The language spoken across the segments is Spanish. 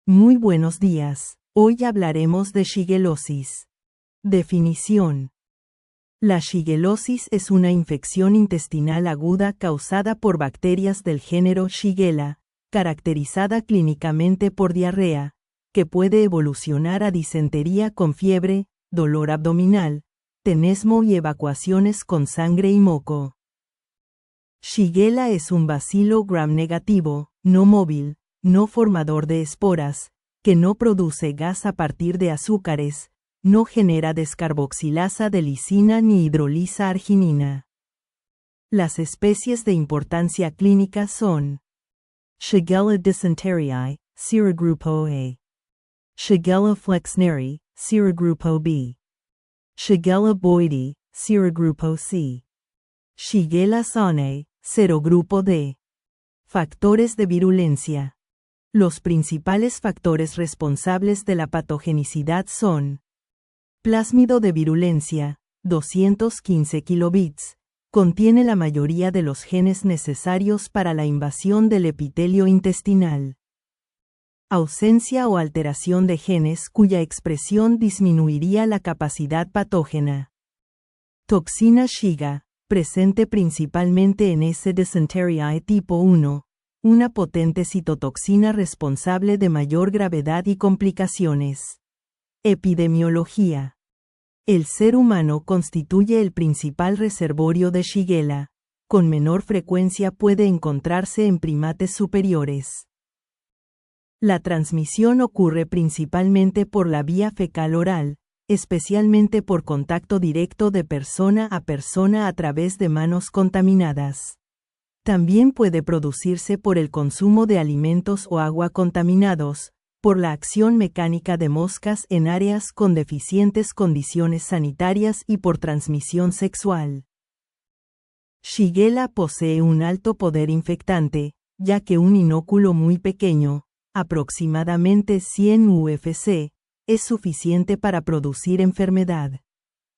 Muy buenos días. Hoy hablaremos de shigellosis. Definición. La shigellosis es una infección intestinal aguda causada por bacterias del género Shigella, caracterizada clínicamente por diarrea, que puede evolucionar a disentería con fiebre, dolor abdominal, tenesmo y evacuaciones con sangre y moco. Shigella es un bacilo gram negativo, no móvil, no formador de esporas, que no produce gas a partir de azúcares, no genera descarboxilasa de lisina ni hidroliza arginina. Las especies de importancia clínica son Shigella dysenteriae, serogrupo A. Shigella flexneri, serogrupo B. Shigella boydii, serogrupo C. Shigella sonnae, serogrupo D. Factores de virulencia. Los principales factores responsables de la patogenicidad son plásmido de virulencia, 215 kilobits, contiene la mayoría de los genes necesarios para la invasión del epitelio intestinal. Ausencia o alteración de genes cuya expresión disminuiría la capacidad patógena. Toxina Shiga, presente principalmente en S. dysenteriae tipo 1, una potente citotoxina responsable de mayor gravedad y complicaciones. Epidemiología. El ser humano constituye el principal reservorio de Shigella. Con menor frecuencia puede encontrarse en primates superiores. La transmisión ocurre principalmente por la vía fecal-oral, especialmente por contacto directo de persona a través de manos contaminadas. También puede producirse por el consumo de alimentos o agua contaminados, por la acción mecánica de moscas en áreas con deficientes condiciones sanitarias y por transmisión sexual. Shigella posee un alto poder infectante, ya que un inóculo muy pequeño, aproximadamente 100 UFC, es suficiente para producir enfermedad.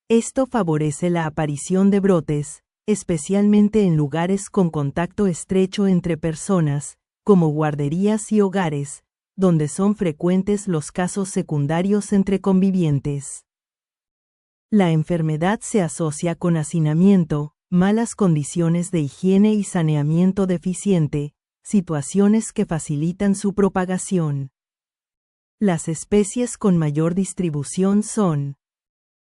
Esto favorece la aparición de brotes, especialmente en lugares con contacto estrecho entre personas, como guarderías y hogares, donde son frecuentes los casos secundarios entre convivientes. La enfermedad se asocia con hacinamiento, malas condiciones de higiene y saneamiento deficiente, situaciones que facilitan su propagación. Las especies con mayor distribución son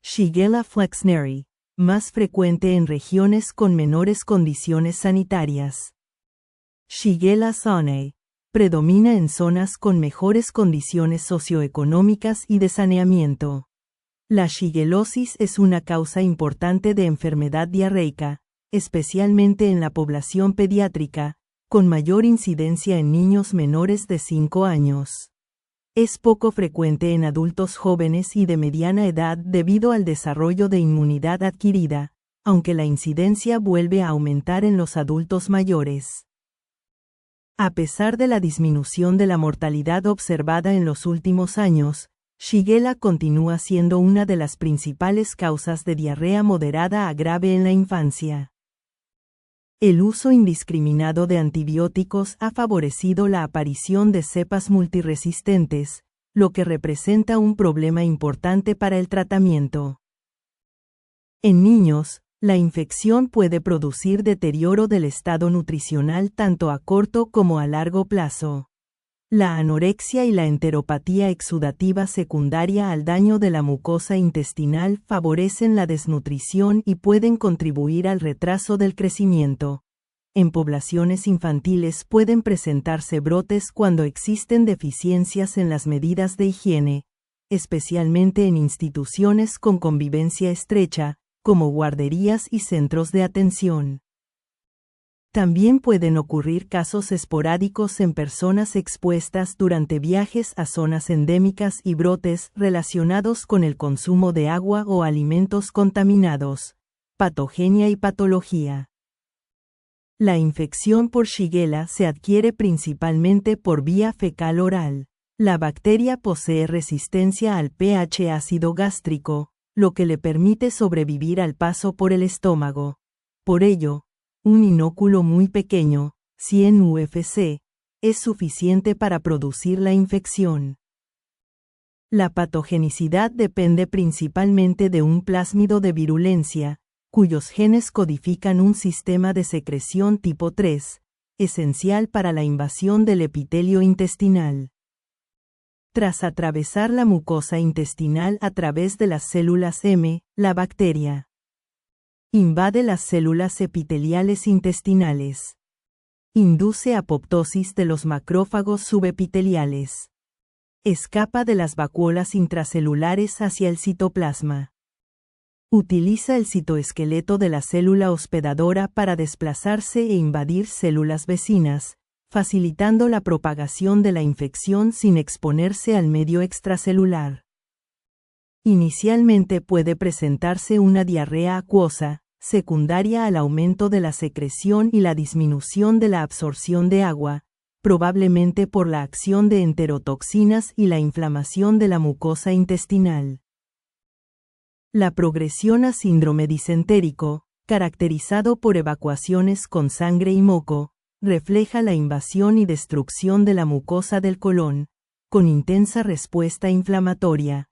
Shigella flexneri, más frecuente en regiones con menores condiciones sanitarias. Shigella sonnae, predomina en zonas con mejores condiciones socioeconómicas y de saneamiento. La shigellosis es una causa importante de enfermedad diarreica, especialmente en la población pediátrica, con mayor incidencia en niños menores de 5 años. Es poco frecuente en adultos jóvenes y de mediana edad debido al desarrollo de inmunidad adquirida, aunque la incidencia vuelve a aumentar en los adultos mayores. A pesar de la disminución de la mortalidad observada en los últimos años, Shigella continúa siendo una de las principales causas de diarrea moderada a grave en la infancia. El uso indiscriminado de antibióticos ha favorecido la aparición de cepas multiresistentes, lo que representa un problema importante para el tratamiento. En niños, la infección puede producir deterioro del estado nutricional tanto a corto como a largo plazo. La anorexia y la enteropatía exudativa secundaria al daño de la mucosa intestinal favorecen la desnutrición y pueden contribuir al retraso del crecimiento. En poblaciones infantiles pueden presentarse brotes cuando existen deficiencias en las medidas de higiene, especialmente en instituciones con convivencia estrecha, como guarderías y centros de atención. También pueden ocurrir casos esporádicos en personas expuestas durante viajes a zonas endémicas y brotes relacionados con el consumo de agua o alimentos contaminados. Patogenia y patología. La infección por Shigella se adquiere principalmente por vía fecal-oral. La bacteria posee resistencia al pH ácido gástrico, lo que le permite sobrevivir al paso por el estómago. Por ello, un inóculo muy pequeño, 100 UFC, es suficiente para producir la infección. La patogenicidad depende principalmente de un plásmido de virulencia, cuyos genes codifican un sistema de secreción tipo 3, esencial para la invasión del epitelio intestinal. Tras atravesar la mucosa intestinal a través de las células M, la bacteria invade las células epiteliales intestinales. Induce apoptosis de los macrófagos subepiteliales. Escapa de las vacuolas intracelulares hacia el citoplasma. Utiliza el citoesqueleto de la célula hospedadora para desplazarse e invadir células vecinas, facilitando la propagación de la infección sin exponerse al medio extracelular. Inicialmente puede presentarse una diarrea acuosa, secundaria al aumento de la secreción y la disminución de la absorción de agua, probablemente por la acción de enterotoxinas y la inflamación de la mucosa intestinal. La progresión a síndrome disentérico, caracterizado por evacuaciones con sangre y moco, refleja la invasión y destrucción de la mucosa del colon, con intensa respuesta inflamatoria.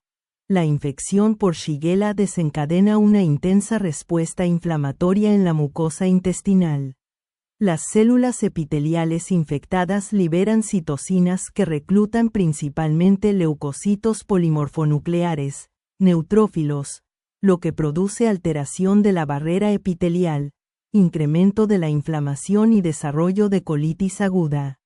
La infección por Shigella desencadena una intensa respuesta inflamatoria en la mucosa intestinal. Las células epiteliales infectadas liberan citocinas que reclutan principalmente leucocitos polimorfonucleares, neutrófilos, lo que produce alteración de la barrera epitelial, incremento de la inflamación y desarrollo de colitis aguda.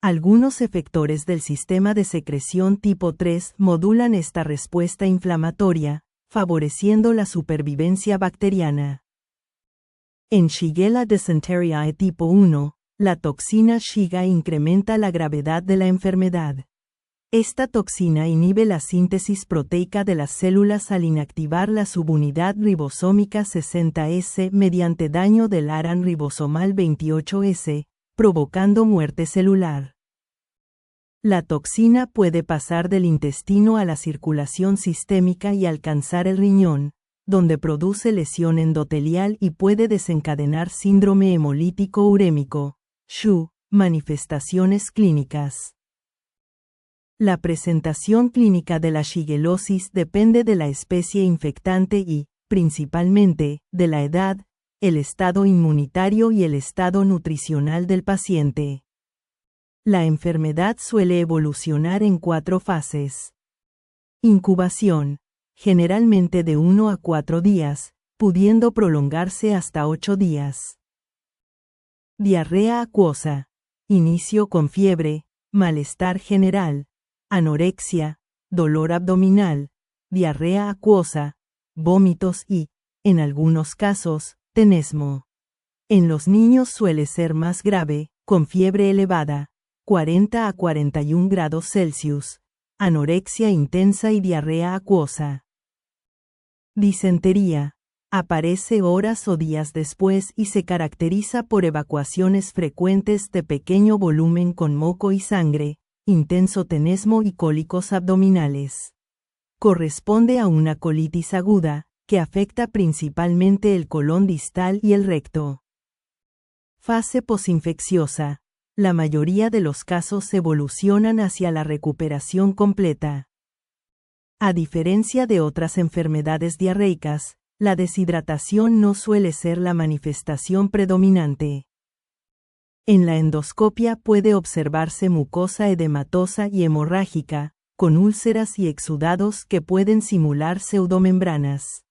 Algunos efectores del sistema de secreción tipo 3 modulan esta respuesta inflamatoria, favoreciendo la supervivencia bacteriana. En Shigella dysenteriae tipo 1, la toxina Shiga incrementa la gravedad de la enfermedad. Esta toxina inhibe la síntesis proteica de las células al inactivar la subunidad ribosómica 60S mediante daño del ARAN ribosomal 28S, provocando muerte celular. La toxina puede pasar del intestino a la circulación sistémica y alcanzar el riñón, donde produce lesión endotelial y puede desencadenar síndrome hemolítico urémico, SHU, manifestaciones clínicas. La presentación clínica de la shigellosis depende de la especie infectante y, principalmente, de la edad, el estado inmunitario y el estado nutricional del paciente. La enfermedad suele evolucionar en 4 fases. Incubación, generalmente de 1 a 4 días, pudiendo prolongarse hasta 8 días. Diarrea acuosa, inicio con fiebre, malestar general, anorexia, dolor abdominal, diarrea acuosa, vómitos y, en algunos casos, tenesmo. En los niños suele ser más grave, con fiebre elevada, 40 a 41 grados Celsius, anorexia intensa y diarrea acuosa. Disentería. Aparece horas o días después y se caracteriza por evacuaciones frecuentes de pequeño volumen con moco y sangre, intenso tenesmo y cólicos abdominales. Corresponde a una colitis aguda, que afecta principalmente el colon distal y el recto. Fase posinfecciosa. La mayoría de los casos evolucionan hacia la recuperación completa. A diferencia de otras enfermedades diarreicas, la deshidratación no suele ser la manifestación predominante. En la endoscopia puede observarse mucosa edematosa y hemorrágica, con úlceras y exudados que pueden simular pseudomembranas.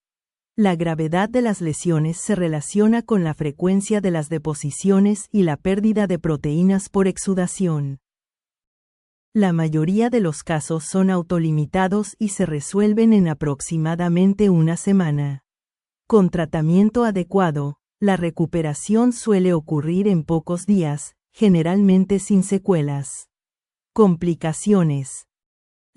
La gravedad de las lesiones se relaciona con la frecuencia de las deposiciones y la pérdida de proteínas por exudación. La mayoría de los casos son autolimitados y se resuelven en aproximadamente una semana. Con tratamiento adecuado, la recuperación suele ocurrir en pocos días, generalmente sin secuelas. Complicaciones.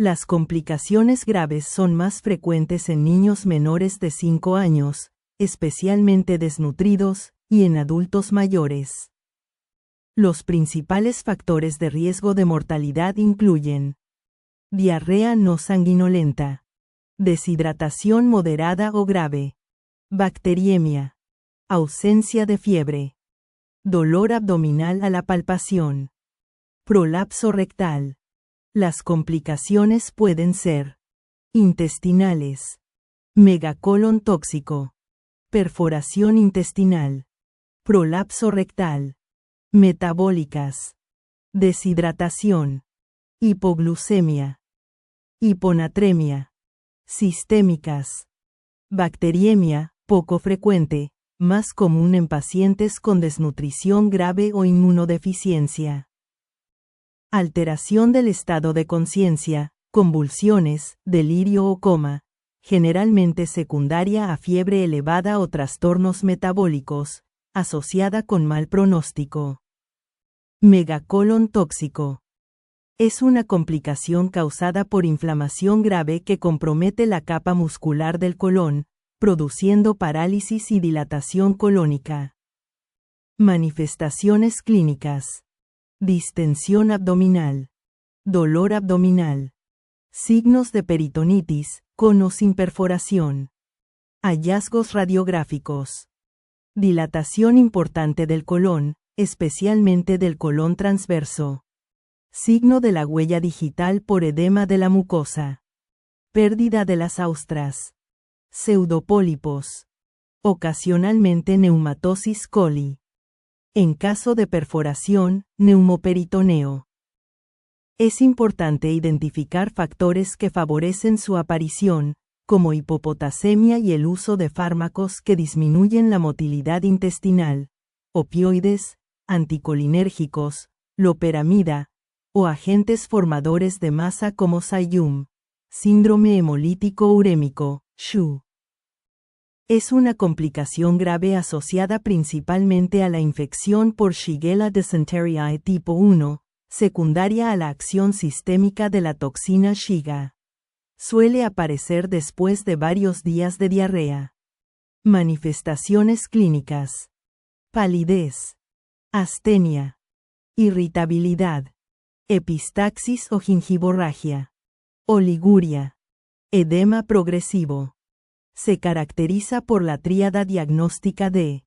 Las complicaciones graves son más frecuentes en niños menores de 5 años, especialmente desnutridos, y en adultos mayores. Los principales factores de riesgo de mortalidad incluyen diarrea no sanguinolenta, deshidratación moderada o grave, bacteriemia, ausencia de fiebre, dolor abdominal a la palpación, Prolapso rectal. Las complicaciones pueden ser intestinales, megacolon tóxico, perforación intestinal, prolapso rectal, metabólicas, deshidratación, hipoglucemia, hiponatremia, sistémicas, bacteriemia, poco frecuente, más común en pacientes con desnutrición grave o inmunodeficiencia. Alteración del estado de conciencia, convulsiones, delirio o coma, generalmente secundaria a fiebre elevada o trastornos metabólicos, asociada con mal pronóstico. Megacolon tóxico. Es una complicación causada por inflamación grave que compromete la capa muscular del colon, produciendo parálisis y dilatación colónica. Manifestaciones clínicas. Distensión abdominal. Dolor abdominal. Signos de peritonitis, con o sin perforación. Hallazgos radiográficos. Dilatación importante del colon, especialmente del colon transverso. Signo de la huella digital por edema de la mucosa. Pérdida de las austras. Pseudopólipos. Ocasionalmente neumatosis coli. En caso de perforación, neumoperitoneo. Es importante identificar factores que favorecen su aparición, como hipopotasemia y el uso de fármacos que disminuyen la motilidad intestinal, opioides, anticolinérgicos, loperamida, o agentes formadores de masa como Saium, síndrome hemolítico urémico, SHU. Es una complicación grave asociada principalmente a la infección por Shigella dysenteriae tipo 1, secundaria a la acción sistémica de la toxina Shiga. Suele aparecer después de varios días de diarrea. Manifestaciones clínicas. Palidez. Astenia. Irritabilidad. Epistaxis o gingivorragia. Oliguria. Edema progresivo. Se caracteriza por la tríada diagnóstica de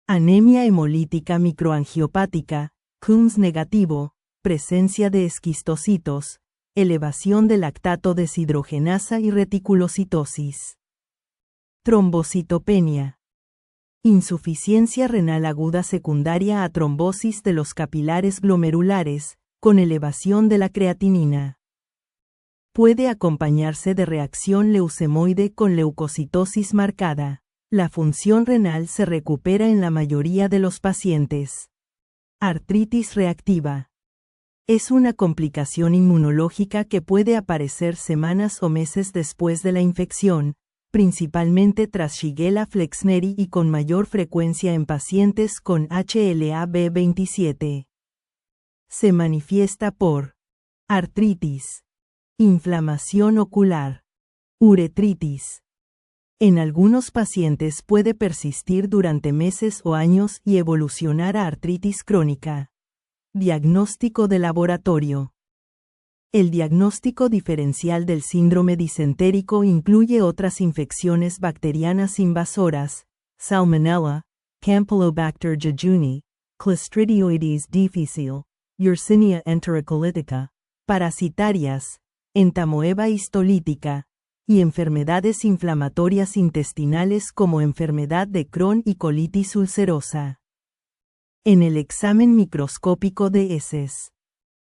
anemia hemolítica microangiopática, Coombs negativo, presencia de esquistocitos, elevación de lactato deshidrogenasa y reticulocitosis. Trombocitopenia. Insuficiencia renal aguda secundaria a trombosis de los capilares glomerulares, con elevación de la creatinina. Puede acompañarse de reacción leucemoide con leucocitosis marcada. La función renal se recupera en la mayoría de los pacientes. Artritis reactiva. Es una complicación inmunológica que puede aparecer semanas o meses después de la infección, principalmente tras Shigella flexneri y con mayor frecuencia en pacientes con HLA-B27. Se manifiesta por artritis, inflamación ocular, uretritis. En algunos pacientes puede persistir durante meses o años y evolucionar a artritis crónica. Diagnóstico de laboratorio. El diagnóstico diferencial del síndrome disentérico incluye otras infecciones bacterianas invasoras, Salmonella, Campylobacter jejuni, Clostridioides difficile, Yersinia enterocolitica, parasitarias, entamoeba histolítica, y enfermedades inflamatorias intestinales como enfermedad de Crohn y colitis ulcerosa. En el examen microscópico de heces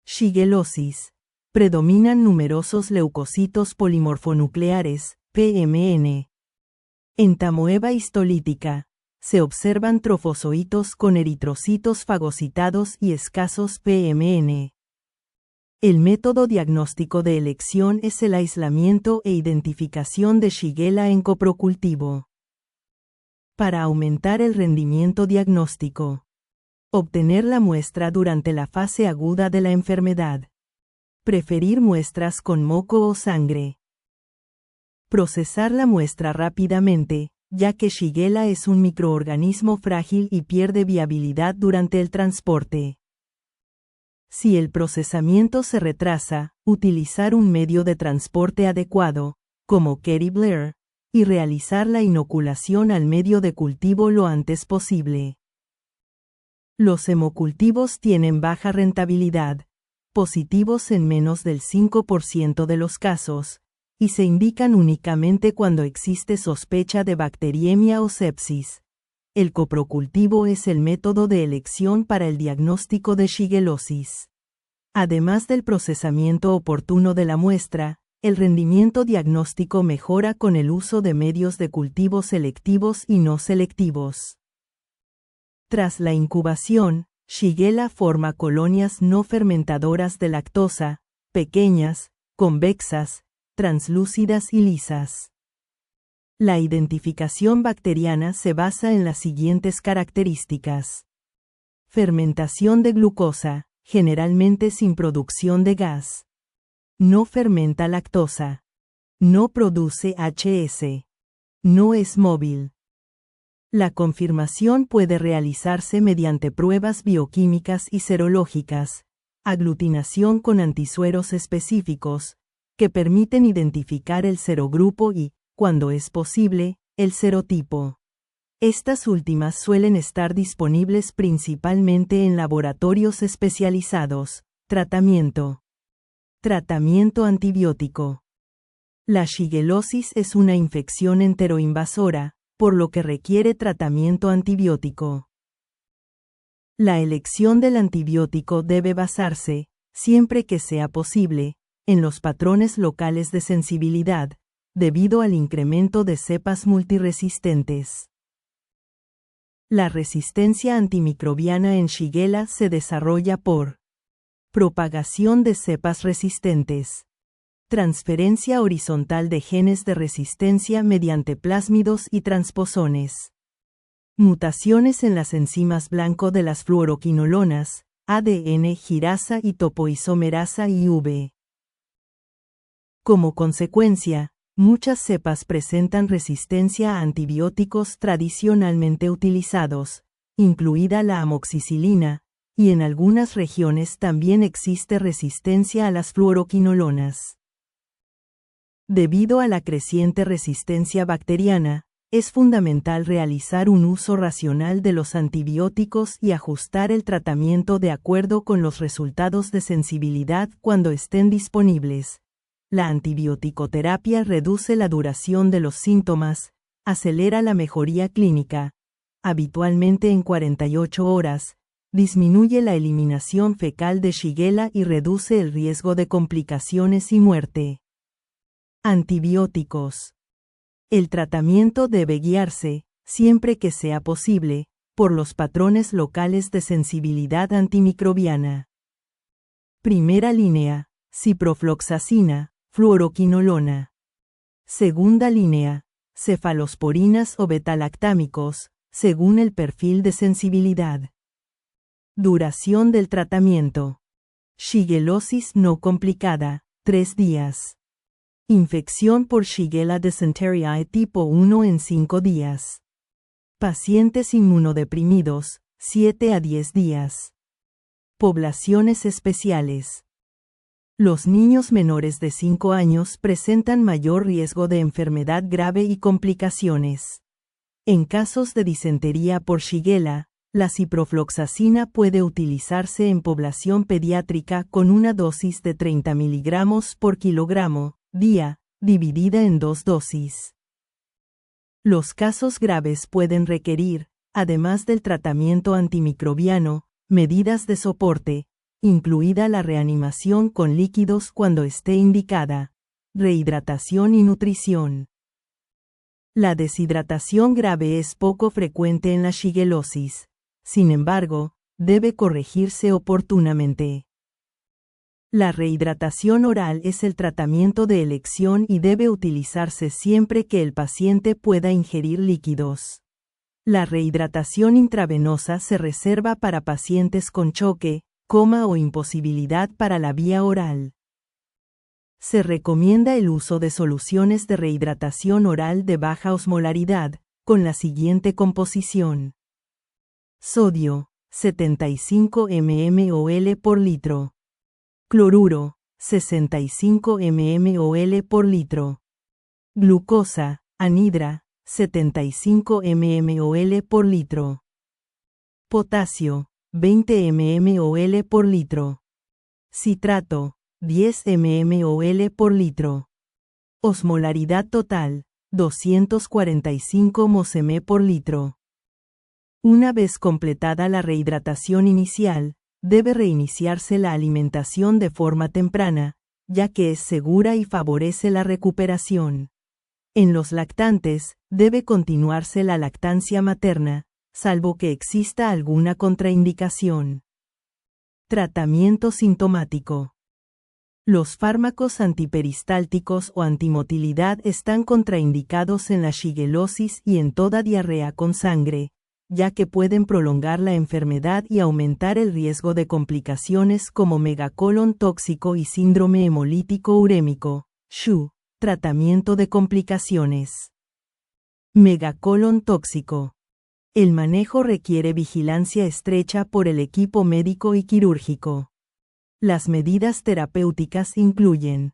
shigellosis, predominan numerosos leucocitos polimorfonucleares, PMN. Entamoeba histolítica, se observan trofozoitos con eritrocitos fagocitados y escasos PMN. El método diagnóstico de elección es el aislamiento e identificación de Shigella en coprocultivo. Para aumentar el rendimiento diagnóstico. Obtener la muestra durante la fase aguda de la enfermedad. Preferir muestras con moco o sangre. Procesar la muestra rápidamente, ya que Shigella es un microorganismo frágil y pierde viabilidad durante el transporte. Si el procesamiento se retrasa, utilizar un medio de transporte adecuado, como Kerry Blair, y realizar la inoculación al medio de cultivo lo antes posible. Los hemocultivos tienen baja rentabilidad, positivos en menos del 5% de los casos, y se indican únicamente cuando existe sospecha de bacteriemia o sepsis. El coprocultivo es el método de elección para el diagnóstico de shigellosis. Además del procesamiento oportuno de la muestra, el rendimiento diagnóstico mejora con el uso de medios de cultivo selectivos y no selectivos. Tras la incubación, Shigella forma colonias no fermentadoras de lactosa, pequeñas, convexas, translúcidas y lisas. La identificación bacteriana se basa en las siguientes características. Fermentación de glucosa, generalmente sin producción de gas. No fermenta lactosa. No produce HS. No es móvil. La confirmación puede realizarse mediante pruebas bioquímicas y serológicas, aglutinación con antisueros específicos, que permiten identificar el serogrupo y, cuando es posible, el serotipo. Estas últimas suelen estar disponibles principalmente en laboratorios especializados. Tratamiento. Tratamiento antibiótico. La shigellosis es una infección enteroinvasora, por lo que requiere tratamiento antibiótico. La elección del antibiótico debe basarse, siempre que sea posible, en los patrones locales de sensibilidad, debido al incremento de cepas multiresistentes. La resistencia antimicrobiana en Shigella se desarrolla por propagación de cepas resistentes, transferencia horizontal de genes de resistencia mediante plásmidos y transposones, mutaciones en las enzimas blanco de las fluoroquinolonas, ADN girasa y topoisomerasa IV. Como consecuencia, muchas cepas presentan resistencia a antibióticos tradicionalmente utilizados, incluida la amoxicilina, y en algunas regiones también existe resistencia a las fluoroquinolonas. Debido a la creciente resistencia bacteriana, es fundamental realizar un uso racional de los antibióticos y ajustar el tratamiento de acuerdo con los resultados de sensibilidad cuando estén disponibles. La antibioticoterapia reduce la duración de los síntomas, acelera la mejoría clínica, habitualmente en 48 horas, disminuye la eliminación fecal de Shigella y reduce el riesgo de complicaciones y muerte. Antibióticos. El tratamiento debe guiarse, siempre que sea posible, por los patrones locales de sensibilidad antimicrobiana. Primera línea, ciprofloxacina, fluoroquinolona. Segunda línea, cefalosporinas o betalactámicos, según el perfil de sensibilidad. Duración del tratamiento. Shigellosis no complicada, 3 días. Infección por Shigella dysenteriae tipo 1 en 5 días. Pacientes inmunodeprimidos, 7 a 10 días. Poblaciones especiales. Los niños menores de 5 años presentan mayor riesgo de enfermedad grave y complicaciones. En casos de disentería por Shigella, la ciprofloxacina puede utilizarse en población pediátrica con una dosis de 30 mg por kilogramo, día, dividida en 2 dosis. Los casos graves pueden requerir, además del tratamiento antimicrobiano, medidas de soporte, incluida la reanimación con líquidos cuando esté indicada, rehidratación y nutrición. La deshidratación grave es poco frecuente en la shigellosis. Sin embargo, debe corregirse oportunamente. La rehidratación oral es el tratamiento de elección y debe utilizarse siempre que el paciente pueda ingerir líquidos. La rehidratación intravenosa se reserva para pacientes con choque, coma o imposibilidad para la vía oral. Se recomienda el uso de soluciones de rehidratación oral de baja osmolaridad, con la siguiente composición. Sodio, 75 mmol por litro. Cloruro, 65 mmol por litro. Glucosa, anhidra, 75 mmol por litro. Potasio, 20 mmol por litro. Citrato, 10 mmol por litro. Osmolaridad total, 245 mosm por litro. Una vez completada la rehidratación inicial, debe reiniciarse la alimentación de forma temprana, ya que es segura y favorece la recuperación. En los lactantes, debe continuarse la lactancia materna, salvo que exista alguna contraindicación. Tratamiento sintomático. Los fármacos antiperistálticos o antimotilidad están contraindicados en la shigellosis y en toda diarrea con sangre, ya que pueden prolongar la enfermedad y aumentar el riesgo de complicaciones como megacolon tóxico y síndrome hemolítico urémico, SHU. Tratamiento de complicaciones. Megacolon tóxico. El manejo requiere vigilancia estrecha por el equipo médico y quirúrgico. Las medidas terapéuticas incluyen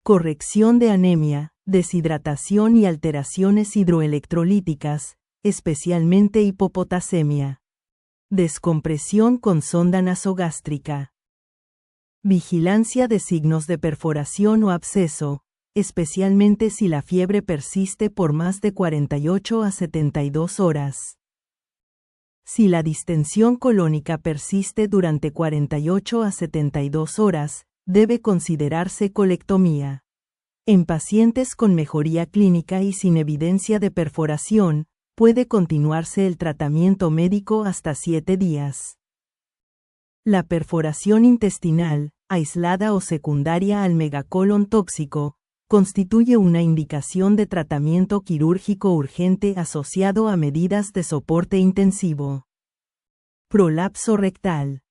corrección de anemia, deshidratación y alteraciones hidroelectrolíticas, especialmente hipopotasemia. Descompresión con sonda nasogástrica. Vigilancia de signos de perforación o absceso, especialmente si la fiebre persiste por más de 48 a 72 horas. Si la distensión colónica persiste durante 48 a 72 horas, debe considerarse colectomía. En pacientes con mejoría clínica y sin evidencia de perforación, puede continuarse el tratamiento médico hasta 7 días. La perforación intestinal, aislada o secundaria al megacolon tóxico, constituye una indicación de tratamiento quirúrgico urgente asociado a medidas de soporte intensivo. Prolapso rectal.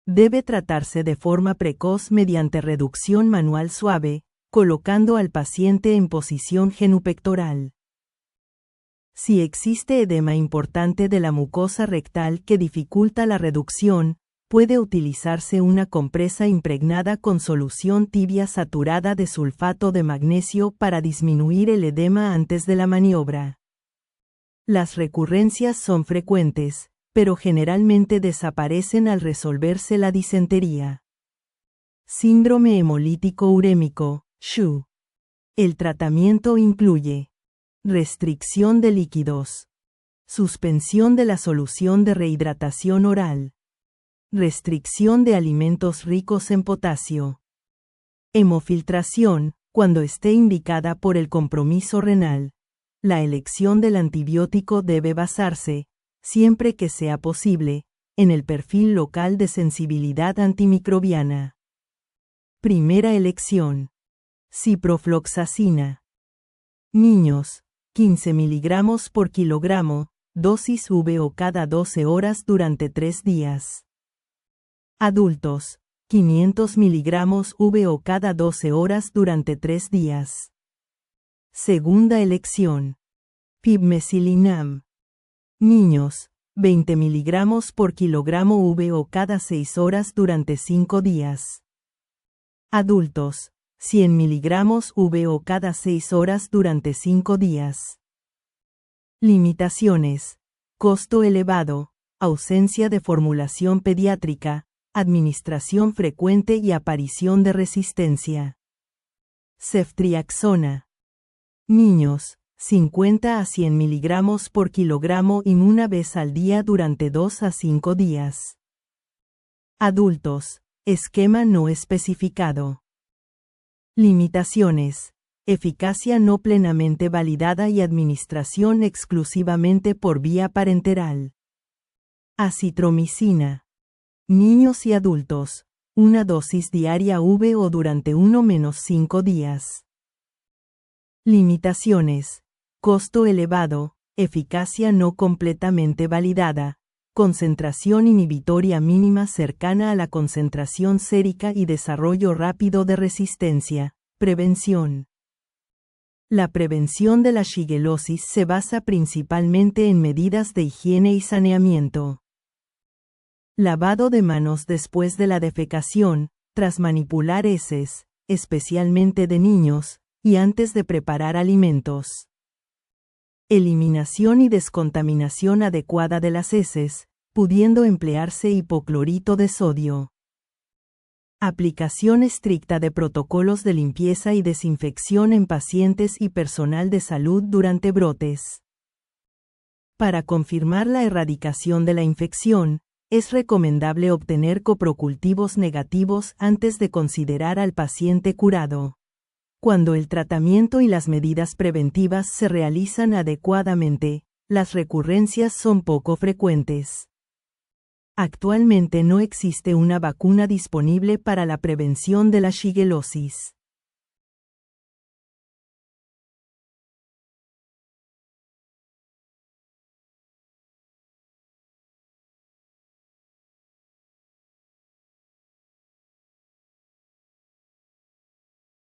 Debe tratarse de forma precoz mediante reducción manual suave, colocando al paciente en posición genupectoral. Si existe edema importante de la mucosa rectal que dificulta la reducción, puede utilizarse una compresa impregnada con solución tibia saturada de sulfato de magnesio para disminuir el edema antes de la maniobra. Las recurrencias son frecuentes, pero generalmente desaparecen al resolverse la disentería. Síndrome hemolítico urémico, SHU. El tratamiento incluye restricción de líquidos, suspensión de la solución de rehidratación oral, restricción de alimentos ricos en potasio, hemofiltración, cuando esté indicada por el compromiso renal. La elección del antibiótico debe basarse, siempre que sea posible, en el perfil local de sensibilidad antimicrobiana. Primera elección. Ciprofloxacina. Niños, 15 mg por kilogramo, dosis VO cada 12 horas durante 3 días. Adultos, 500 mg VO cada 12 horas durante 3 días. Segunda elección. Pibmesilinam. Niños, 20 mg por kilogramo VO cada 6 horas durante 5 días. Adultos, 100 mg VO cada 6 horas durante 5 días. Limitaciones. Costo elevado, ausencia de formulación pediátrica, administración frecuente y aparición de resistencia. Ceftriaxona. Niños, 50 a 100 mg por kilogramo y una vez al día durante 2 a 5 días. Adultos, esquema no especificado. Limitaciones. Eficacia no plenamente validada y administración exclusivamente por vía parenteral. Acitromicina. Niños y adultos, una dosis diaria VO durante 1-5 días. Limitaciones. Costo elevado, eficacia no completamente validada, concentración inhibitoria mínima cercana a la concentración sérica y desarrollo rápido de resistencia. Prevención. La prevención de la shigellosis se basa principalmente en medidas de higiene y saneamiento. Lavado de manos después de la defecación, tras manipular heces, especialmente de niños, y antes de preparar alimentos. Eliminación y descontaminación adecuada de las heces, pudiendo emplearse hipoclorito de sodio. Aplicación estricta de protocolos de limpieza y desinfección en pacientes y personal de salud durante brotes. Para confirmar la erradicación de la infección, es recomendable obtener coprocultivos negativos antes de considerar al paciente curado. Cuando el tratamiento y las medidas preventivas se realizan adecuadamente, las recurrencias son poco frecuentes. Actualmente no existe una vacuna disponible para la prevención de la shigelosis.